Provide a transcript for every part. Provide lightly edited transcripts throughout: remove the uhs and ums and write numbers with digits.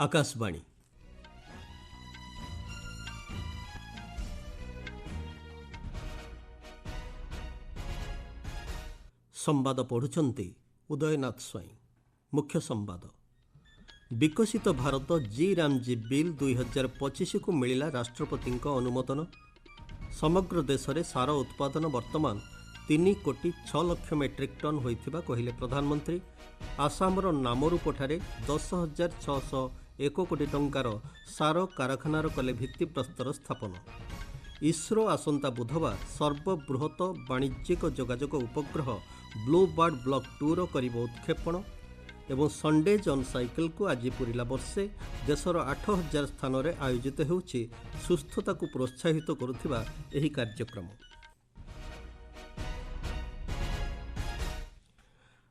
आकाशवाणी संवाद पढ़ुचंती उदयनाथ स्वाई। मुख्य संवाद विकसित भारत जी रामजी बिल 2025 को मिला राष्ट्रपति अनुमोदन। समग्र देश में सार उत्पादन वर्तमान 3 कोटी 6 लाख मेट्रिक टन होइथिबा कहिले प्रधानमंत्री। आसामर नामरूपठारे 10,601 कोटी टंकार सार कारखानार कले भित्तिप्रस्तर स्थापन। इसरो आसंता बुधवार सर्वबृहत वाणिज्यिक जोगाजोग उपग्रह ब्लू बार्ड ब्लॉक 2 रो करिब उत्क्षेपण। एवं संडेज ऑन साइकिल को आज पूरिला वर्षे देशर 8,000 स्थान में आयोजित होउछि सुस्थता को प्रोत्साहित करुथिबा एही कार्यक्रम।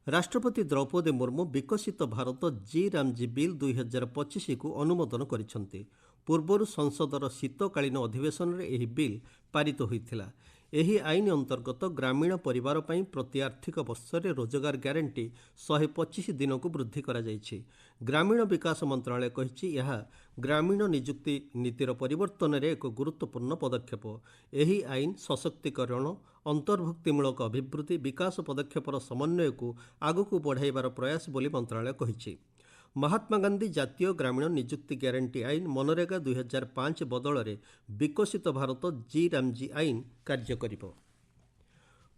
राष्ट्रपति द्रौपदी मुर्मू विकसित भारत जी रामजी बिल 2025 को अनुमोदन करिसंति। पूर्वर संसदर शीतकालीन अधिवेशन में यह बिल पारित होइथिला। एही आईन अंतर्गत ग्रामीण परिवार पई प्रति आर्थिक वर्ष रे रोजगार ग्यारंटी 125 दिन को वृद्धि करा जायछि। ग्रामीण विकास मंत्रालय कहिछि यह ग्रामीण नियुक्ति नीतिर परिवर्तन रे एक गुरुत्वपूर्ण पदक्षेप। एही आईन सशक्तिकरण, अंतर्भुक्तिमूलक अभिवृद्धि, विकास पदक्षेपर समन्वय को आगकू बढ़ाइबार प्रयास बोली मंत्रालय कहिछि। महात्मा गांधी जातीय ग्रामीण नियुक्ति ग्यारंटी आईन मनरेगा 2005 बदल में विकसित भारत जी रामजी आईन कार्य करिबो।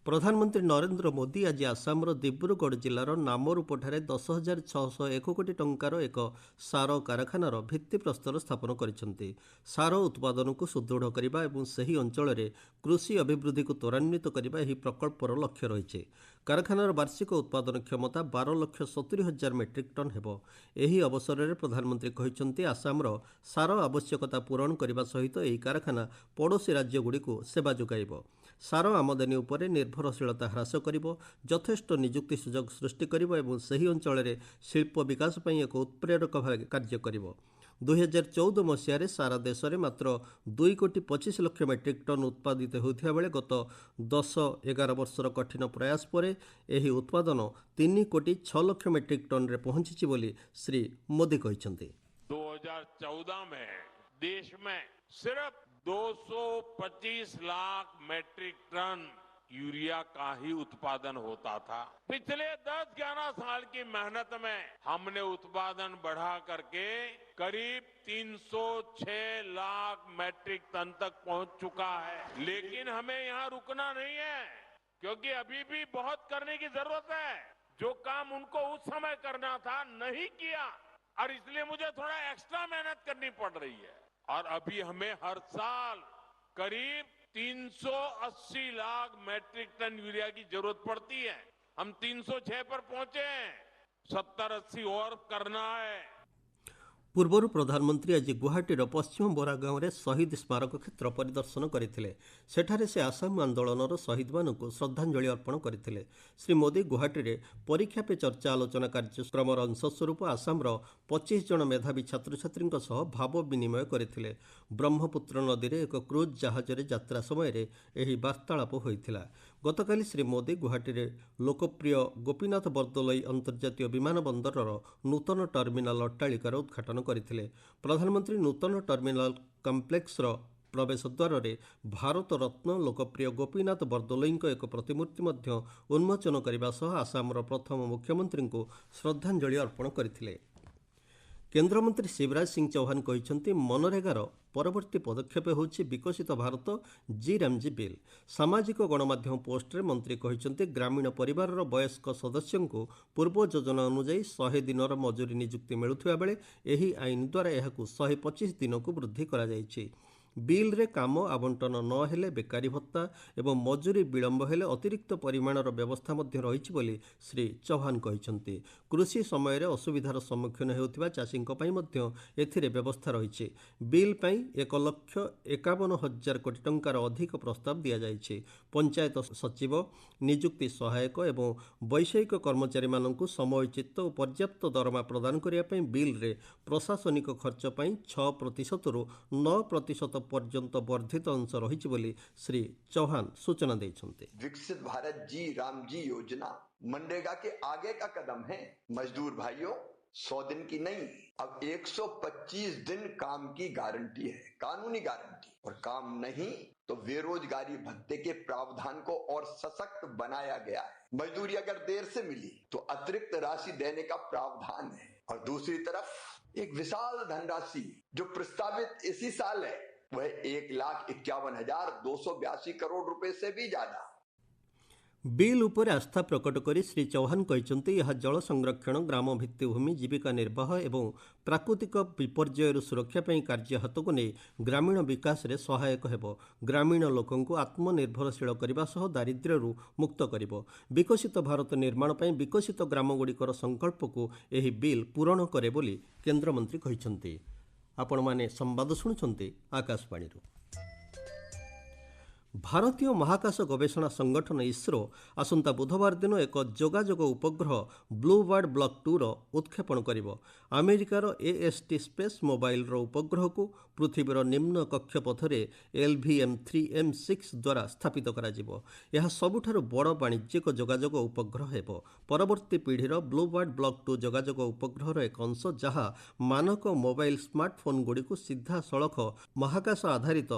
प्रधानमंत्री नरेंद्र मोदी आज आसामर दिब्रुगढ़ जिलार नामरूपठारे 10,601 कोटी टंकार एक सार कारखानार भित्तिप्रस्तर स्थापन करिसंति। सार उत्पादन को सुदृढ़ करिबा एवं सही अंचल में कृषि अभिवृद्धि को त्वरान्वित करिबा एही प्रकल्पर लक्ष्य रहिছে। कारखानार वार्षिक उत्पादन क्षमता 12,70,000 मेट्रिक टन हेबो। एही अवसर में प्रधानमंत्री कहिसंति आसामर सार आवश्यकता पूरण करने सहित एही कारखाना पड़ोशी राज्यगुड़िक सेवा जोगाइबो। सार आमदानी उपरे निर्भरशीलता ह्रास करिबो, यथेष्ट नियुक्ति सुजोग सृष्टि करिबो एवं सही अंचल में शिल्प विकास पई एक उत्प्रेरक भाव कार्य करिबो। 2014 मसीह सारा देश में मात्र 2 कोटी 25 लाख मेट्रिक टन उत्पादित होता बेले गत 10-11 वर्षर कठिन प्रयास पर यह उत्पादन 3 कोटी 6 लाख मेट्रिक टन रे पहुंची बोली श्री मोदी कहते। 2014 में देश में सिर्फ 225 लाख मेट्रिक टन यूरिया का ही उत्पादन होता था। पिछले 10-11 साल की मेहनत में हमने उत्पादन बढ़ा करके करीब 306 लाख मेट्रिक टन तक पहुंच चुका है। लेकिन हमें यहाँ रुकना नहीं है, क्योंकि अभी भी बहुत करने की जरूरत है। जो काम उनको उस समय करना था नहीं किया, और इसलिए मुझे थोड़ा एक्स्ट्रा मेहनत करनी पड़ रही है। और अभी हमें हर साल करीब 380 लाख मेट्रिक टन यूरिया की जरूरत पड़ती है। हम 306 पर पहुंचे हैं, 70-80 और करना है। पूर्वर प्रधानमंत्री आज गुवाहाटीर पश्चिम बोरा गांव में शहीद स्मारक क्षेत्र परिदर्शन करते। सेठारे से आसाम आंदोलन शहीद मानू श्रद्धांजलि अर्पण करते। श्री मोदी गुवाहाटी परीक्षा पे चर्चा आलोचना कार्यक्रम अंशस्वरूप आसामर 25 जन मेधावी छात्र छात्री भाव विनिमय करते। ब्रह्मपुत्र नदी में एक क्रुज जहाज यात्रा समय यह वार्तालाप होता। गतकाली श्री मोदी गुवाहाटी लोकप्रिय गोपीनाथ बरदलोई अंतर्जातीय विमान बंदर नूतन टर्मिनाल अट्टालिकार उद्घाटन करथिले। प्रधानमंत्री नूतन टर्मिनाल कम्प्लेक्सर प्रवेश द्वार में भारत रत्न लोकप्रिय गोपीनाथ बरदलोई एक प्रतिमूर्ति मध्य उन्मोचन करने सह आसामर प्रथम मुख्यमंत्री को श्रद्धांजलि अर्पण करथिले। केन्द्रमंत्री शिवराज सिंह चौहान कहते मनरेगार परवर्ती पदक्षेप होछि विकसित भारत जी रामजी बिल। सामाजिक गणमाध्यम पोस्ट रे मंत्री कहते ग्रामीण परिवार वयस्क सदस्यों को पूर्व योजना अनुଯାयी 100 दिनर मजूरी नियुक्ति मिलुथिबा बेले एही आईन द्वारा एहाकु 125 दिन को वृद्धि करा जायछि। बिल रे काम आवंटन न हेले बेकारी भत्ता एवं मजूरी विलंब हेले अतिरिक्त परिमाणर व्यवस्था मध्य रहिछि बोली श्री चौहान कहते। कृषि समय रे असुविधार सम्मुखीन हेउथिबा चाषींक पई मध्य एथिरे व्यवस्था रहिछि। बिल पई 1,51,000 कोटी टंकार अधिक प्रस्ताव दिया जायछि। पंचायत सचिव, नियुक्ति सहायक एवं वैषयिक कर्मचारी माननकु समयोचित और पर्याप्त दरमा प्रदान करिया पई बिल रे प्रशासनिक खर्च पई 6% रु 9% पर्यंत वर्धित अंश रही बोली श्री चौहान सूचना देते। विकसित भारत जी राम जी योजना मनरेगा के आगे का कदम है। मजदूर भाइयों, 100 दिन की नहीं, अब 125 दिन काम की गारंटी है, कानूनी गारंटी। और काम नहीं तो बेरोजगारी भत्ते के प्रावधान को और सशक्त बनाया गया है। मजदूरी अगर देर से मिली तो अतिरिक्त राशि देने का प्रावधान है। और दूसरी तरफ एक विशाल धनराशि जो प्रस्तावित इसी साल है वह 1,51,282 करोड़ रुपए से भी ज्यादा। ବିଲ୍ ଉପରେ ଆସ୍ଥା ପ୍ରକଟ କରି ଶ୍ରୀ ଚୌହାନ କହିଛନ୍ତି ଏହା ଜଳ ସଂରକ୍ଷଣ, ଗ୍ରାମ ଭିତ୍ତିଭୂମି, ଜୀବିକା ନିର୍ବାହ ଏବଂ ପ୍ରାକୃତିକ ବିପର୍ଯ୍ୟୟରୁ ସୁରକ୍ଷା ପାଇଁ କାର୍ଯ୍ୟ ହାତକୁ ନେଇ ଗ୍ରାମୀଣ ବିକାଶରେ ସହାୟକ ହେବ, ଗ୍ରାମୀଣ ଲୋକଙ୍କୁ ଆତ୍ମନିର୍ଭରଶୀଳ କରିବା ସହ ଦାରିଦ୍ର୍ୟରୁ ମୁକ୍ତ କରିବ। ବିକଶିତ ଭାରତ ନିର୍ମାଣ ପାଇଁ ବିକଶିତ ଗ୍ରାମଗୁଡ଼ିକର ସଂକଳ୍ପକୁ ଏହି ବିଲ୍ ପୂରଣ କରେ ବୋଲି କେନ୍ଦ୍ରମନ୍ତ୍ରୀ କହିଛନ୍ତି। ଆପଣମାନେ ସମ୍ବାଦ ଶୁଣୁଛନ୍ତି ଆକାଶବାଣୀରୁ। ଭାରତୀୟ ମହାକାଶ ଗବେଷଣା ସଂଗଠନ ଇସ୍ରୋ ଆସନ୍ତା ବୁଧବାର ଦିନ ଏକ ଯୋଗାଯୋଗ ଉପଗ୍ରହ ବ୍ଲୁ ବାର୍ଡ ବ୍ଲକ୍ 2ର ଉତ୍କ୍ଷେପଣ କରିବ। ଆମେରିକାର AST ସ୍ପେସ୍ ମୋବାଇଲର ଉପଗ୍ରହକୁ ପୃଥିବୀର ନିମ୍ନ କକ୍ଷପଥରେ LVM-3M6 ଦ୍ୱାରା ସ୍ଥାପିତ କରାଯିବ। ଏହା ସବୁଠାରୁ ବଡ଼ ବାଣିଜ୍ୟିକ ଯୋଗାଯୋଗ ଉପଗ୍ରହ ହେବ। ପରବର୍ତ୍ତୀ ପିଢ଼ିର ବ୍ଲୁ ବାର୍ଡ ବ୍ଲକ୍ 2 ଯୋଗାଯୋଗ ଉପଗ୍ରହର ଏକ ଅଂଶ, ଯାହା ମାନକ ମୋବାଇଲ ସ୍ମାର୍ଟଫୋନ୍ଗୁଡ଼ିକୁ ସିଧାସଳଖ ମହାକାଶ ଆଧାରିତ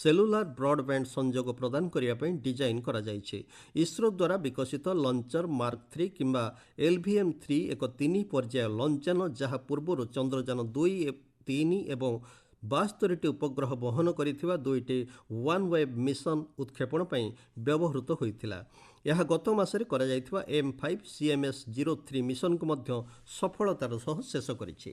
ସେଲୁଲାର ବ୍ରଡବ୍ୟାଣ୍ଡ ସଂଯୋଗ ପ୍ରଦାନ କରିବା ପାଇଁ ଡିଜାଇନ୍ କରାଯାଇଛି। ଇସ୍ରୋ ଦ୍ୱାରା ବିକଶିତ ଲଞ୍ଚର ମାର୍କ 3 କିମ୍ବା LVM-3 ଏକ 3 ପର୍ଯ୍ୟାୟ ଲଞ୍ଚଯାନ, ଯାହା ପୂର୍ବରୁ ଚନ୍ଦ୍ରଯାନ 2, 3 ଏବଂ 72ଟି ଉପଗ୍ରହ ବହନ କରିଥିବା 2ଟି ୱାନ୍ ୱେବ୍ ମିଶନ ଉତ୍କ୍ଷେପଣ ପାଇଁ ବ୍ୟବହୃତ ହୋଇଥିଲା। ଏହା ଗତ ମାସରେ କରାଯାଇଥିବା M5 CMS-03 ମିଶନକୁ ମଧ୍ୟ ସଫଳତାର ସହ ଶେଷ କରିଛି।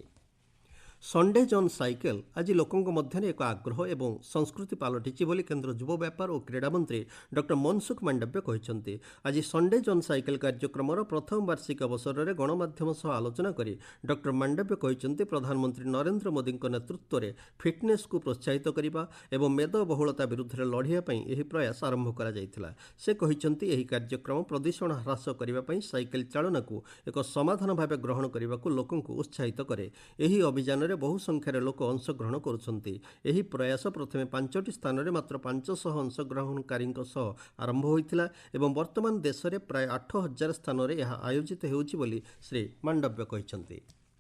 ସଣ୍ଡେଜ୍ ଅନ୍ ସାଇକେଲ ଆଜି ଲୋକଙ୍କ ମଧ୍ୟରେ ଏକ ଆଗ୍ରହ ଏବଂ ସଂସ୍କୃତି ପାଲଟିଛି ବୋଲି କେନ୍ଦ୍ର ଯୁବ ବ୍ୟାପାର ଓ କ୍ରୀଡ଼ା ମନ୍ତ୍ରୀ ଡକ୍ଟର ମନସୁଖ ମାଣ୍ଡବ୍ୟ କହିଛନ୍ତି। ଆଜି ସଣ୍ଡେଜ୍ ଅନ୍ ସାଇକେଲ କାର୍ଯ୍ୟକ୍ରମର ପ୍ରଥମ ବାର୍ଷିକୀ ଅବସରରେ ଗଣମାଧ୍ୟମ ସହ ଆଲୋଚନା କରି ଡକ୍ଟର ମାଣ୍ଡବ୍ୟ କହିଛନ୍ତି, ପ୍ରଧାନମନ୍ତ୍ରୀ ନରେନ୍ଦ୍ର ମୋଦିଙ୍କ ନେତୃତ୍ୱରେ ଫିଟନେସ୍କୁ ପ୍ରୋତ୍ସାହିତ କରିବା ଏବଂ ମେଦବହୁଳତା ବିରୁଦ୍ଧରେ ଲଢ଼ିବା ପାଇଁ ଏହି ପ୍ରୟାସ ଆରମ୍ଭ କରାଯାଇଥିଲା। ସେ କହିଛନ୍ତି, ଏହି କାର୍ଯ୍ୟକ୍ରମ ପ୍ରଦୂଷଣ ହ୍ରାସ କରିବା ପାଇଁ ସାଇକେଲ ଚାଳନାକୁ ଏକ ସମାଧାନ ଭାବେ ଗ୍ରହଣ କରିବାକୁ ଲୋକଙ୍କୁ ଉତ୍ସାହିତ କରେ। ଏହି ଅଭିଯାନରେ ବହୁ ସଂଖ୍ୟାରେ ଲୋକ ଅଂଶଗ୍ରହଣ କରୁଛନ୍ତି। ଏହି ପ୍ରୟାସ ପ୍ରଥମେ 5ଟି ସ୍ଥାନରେ ମାତ୍ର 500 ଅଂଶଗ୍ରହଣକାରୀଙ୍କ ସହ ଆରମ୍ଭ ହୋଇଥିଲା ଏବଂ ବର୍ତ୍ତମାନ ଦେଶରେ ପ୍ରାୟ 8,000 ସ୍ଥାନରେ ଏହା ଆୟୋଜିତ ହେଉଛି ବୋଲି ଶ୍ରୀ ମାଣ୍ଡବ୍ୟ କହିଛନ୍ତି।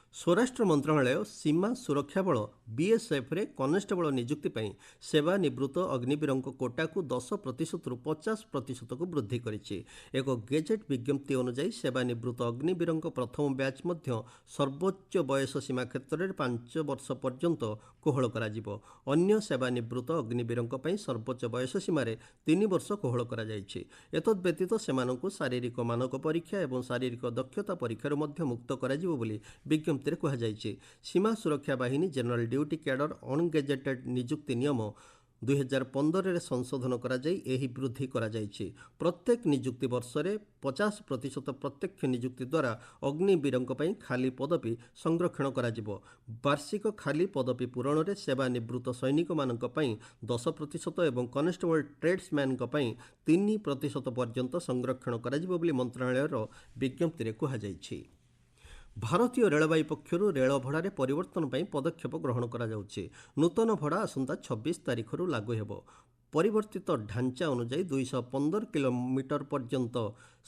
ସ୍ୱରାଷ୍ଟ୍ର ମନ୍ତ୍ରଣାଳୟ ସୀମା ସୁରକ୍ଷା ବଳ BSFରେ କନେଷ୍ଟବଳ ନିଯୁକ୍ତି ପାଇଁ ସେବାନିବୃତ୍ତ ଅଗ୍ନିବୀରଙ୍କ କୋଟାକୁ 10%ରୁ 50%କୁ ବୃଦ୍ଧି କରିଛି। ଏକ ଗେଜେଟ୍ ବିଜ୍ଞପ୍ତି ଅନୁଯାୟୀ ସେବାନିବୃତ୍ତ ଅଗ୍ନିବୀରଙ୍କ ପ୍ରଥମ ବ୍ୟାଚ୍ ମଧ୍ୟ ସର୍ବୋଚ୍ଚ ବୟସ ସୀମା କ୍ଷେତ୍ରରେ 5 ବର୍ଷ ପର୍ଯ୍ୟନ୍ତ କୋହଳ କରାଯିବ। ଅନ୍ୟ ସେବାନିବୃତ୍ତ ଅଗ୍ନିବୀରଙ୍କ ପାଇଁ ସର୍ବୋଚ୍ଚ ବୟସ ସୀମାରେ 3 ବର୍ଷ କୋହଳ କରାଯାଇଛି। ଏତଦ୍ବ୍ୟତୀତ ସେମାନଙ୍କୁ ଶାରୀରିକ ମାନକ ପରୀକ୍ଷା ଏବଂ ଶାରୀରିକ ଦକ୍ଷତା ପରୀକ୍ଷାରୁ ମଧ୍ୟ ମୁକ୍ତ କରାଯିବ ବୋଲି ବିଜ୍ଞପ୍ତିରେ କୁହାଯାଇଛି। ସୀମା ସୁରକ୍ଷା ବାହିନୀ ଜେନେରାଲ ଡ୍ୟୁଟି କ୍ୟାଡର ଅଣଗେଜେଟେଡ୍ ନିଯୁକ୍ତି ନିୟମ 2015ରେ ସଂଶୋଧନ କରାଯାଇ ଏହି ବୃଦ୍ଧି କରାଯାଇଛି। ପ୍ରତ୍ୟେକ ନିଯୁକ୍ତି ବର୍ଷରେ 50% ପ୍ରତ୍ୟକ୍ଷ ନିଯୁକ୍ତି ଦ୍ୱାରା ଅଗ୍ନିବୀରଙ୍କ ପାଇଁ ଖାଲି ପଦବୀ ସଂରକ୍ଷଣ କରାଯିବ। ବାର୍ଷିକ ଖାଲି ପଦବୀ ପୂରଣରେ ସେବାନିବୃତ୍ତ ସୈନିକମାନଙ୍କ ପାଇଁ 10% ଏବଂ କନେଷ୍ଟବଳ ଟ୍ରେଡ୍ସମ୍ୟାନଙ୍କ ପାଇଁ 3% ପର୍ଯ୍ୟନ୍ତ ସଂରକ୍ଷଣ କରାଯିବ ବୋଲି ମନ୍ତ୍ରଣାଳୟର ବିଜ୍ଞପ୍ତିରେ କୁହାଯାଇଛି। ଭାରତୀୟ ରେଳବାଇ ପକ୍ଷରୁ ରେଳ ଭଡ଼ାରେ ପରିବର୍ତ୍ତନ ପାଇଁ ପଦକ୍ଷେପ ଗ୍ରହଣ କରାଯାଉଛି। ନୂତନ ଭଡ଼ା ଆସନ୍ତା 26 ତାରିଖରୁ ଲାଗୁ ହେବ। ପରିବର୍ତ୍ତିତ ଢାଞ୍ଚା ଅନୁଯାୟୀ 215 କିଲୋମିଟର ପର୍ଯ୍ୟନ୍ତ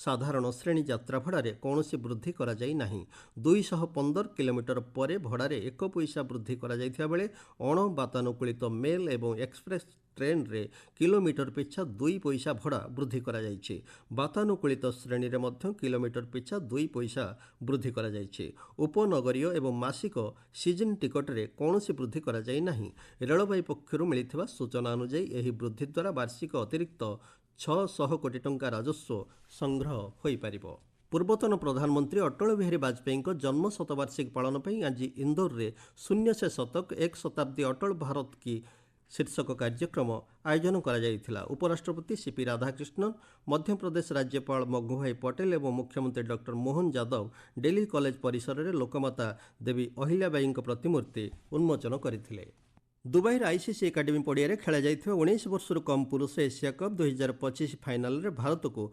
ସାଧାରଣ ଶ୍ରେଣୀ ଯାତ୍ରା ଭଡ଼ାରେ କୌଣସି ବୃଦ୍ଧି କରାଯାଇ ନାହିଁ। 215 କିଲୋମିଟର ପରେ ଭଡ଼ାରେ 1 ପଇସା ବୃଦ୍ଧି କରାଯାଇଥିବା ବେଳେ ଅଣବାତାନୁକୂଳିତ ମେଲ୍ ଏବଂ ଏକ୍ସପ୍ରେସ୍ ଟ୍ରେନ୍ରେ କିଲୋମିଟର ପିଛା 2 ପଇସା ଭଡ଼ା ବୃଦ୍ଧି କରାଯାଇଛି। ବାତାନୁକୂଳିତ ଶ୍ରେଣୀରେ ମଧ୍ୟ କିଲୋମିଟର ପିଛା 2 ପଇସା ବୃଦ୍ଧି କରାଯାଇଛି। ଉପନଗରୀୟ ଏବଂ ମାସିକ ସିଜନ୍ ଟିକଟରେ କୌଣସି ବୃଦ୍ଧି କରାଯାଇ ନାହିଁ। ରେଳବାଇ ପକ୍ଷରୁ ମିଳିଥିବା ସୂଚନା ଅନୁଯାୟୀ ଏହି ବୃଦ୍ଧି ଦ୍ୱାରା ବାର୍ଷିକ ଅତିରିକ୍ତ 600 କୋଟି ଟଙ୍କା ରାଜସ୍ୱ ସଂଗ୍ରହ ହୋଇପାରିବ। ପୂର୍ବତନ ପ୍ରଧାନମନ୍ତ୍ରୀ ଅଟଳ ବିହାରୀ ବାଜପେୟୀଙ୍କ ଜନ୍ମ ଶତବାର୍ଷିକୀ ପାଳନ ପାଇଁ ଆଜି ଇନ୍ଦୋରରେ ଶୂନ୍ୟ ସେ ଶତକ ଏକ ଶତାବ୍ଦୀ ଅଟଳ ଭାରତ କି ଶୀର୍ଷକ କାର୍ଯ୍ୟକ୍ରମ ଆୟୋଜନ କରାଯାଇଥିଲା। ଉପରାଷ୍ଟ୍ରପତି CP ରାଧାକ୍ରିଷ୍ଣନ, ମଧ୍ୟପ୍ରଦେଶ ରାଜ୍ୟପାଳ ମଗୁଭାଇ ପଟେଲ ଏବଂ ମୁଖ୍ୟମନ୍ତ୍ରୀ doctor Mohan Yadav daily college ପରିସରରେ ଲୋକମାତା ଦେବୀ ଅହିଲ୍ୟାବାଈଙ୍କ ପ୍ରତିମୂର୍ତ୍ତି ଉନ୍ମୋଚନ କରିଥିଲେ। ଦୁବାଇର ଆଇସିସି ଏକାଡେମୀ ପଡ଼ିଆରେ ଖେଳାଯାଇଥିବା 19 ବର୍ଷରୁ କମ୍ ପୁରୁଷ ଏସିଆ କପ୍ 2025 ଫାଇନାଲରେ ଭାରତକୁ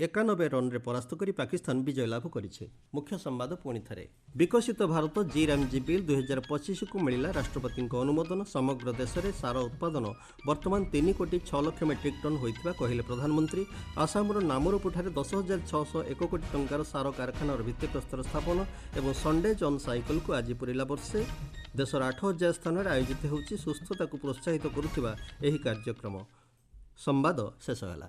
191 ରନ୍ରେ ପରାସ୍ତ କରି ପାକିସ୍ତାନ ବିଜୟ ଲାଭ କରିଛି। ମୁଖ୍ୟ ସମ୍ବାଦ ପୁଣି ଥରେ। ବିକଶିତ ଭାରତ ଜି-ରାମଜି ବିଲ୍ 2025କୁ ମିଳିଲା ରାଷ୍ଟ୍ରପତିଙ୍କ ଅନୁମୋଦନ। ସମଗ୍ର ଦେଶରେ ସାର ଉତ୍ପାଦନ ବର୍ତ୍ତମାନ 3 କୋଟି 6 ଲକ୍ଷ ମେଟ୍ରିକ୍ ଟନ୍ ହୋଇଥିବା କହିଲେ ପ୍ରଧାନମନ୍ତ୍ରୀ। ଆସାମର ନାମରୁପୁଠାରେ 10,601 କୋଟି ଟଙ୍କାର ସାର କାରଖାନାର ଭିତ୍ତିପ୍ରସ୍ତର ସ୍ଥାପନ ଏବଂ ସଣ୍ଡେଜ୍ ଅନ୍ ସାଇକେଲକୁ ଆଜି ପୁରିଲା ବର୍ଷେ। ଦେଶର 8,000 ସ୍ଥାନରେ ଆୟୋଜିତ ହେଉଛି ସୁସ୍ଥତାକୁ ପ୍ରୋତ୍ସାହିତ କରୁଥିବା ଏହି କାର୍ଯ୍ୟକ୍ରମ। ସମ୍ବାଦ ଶେଷ ହେଲା।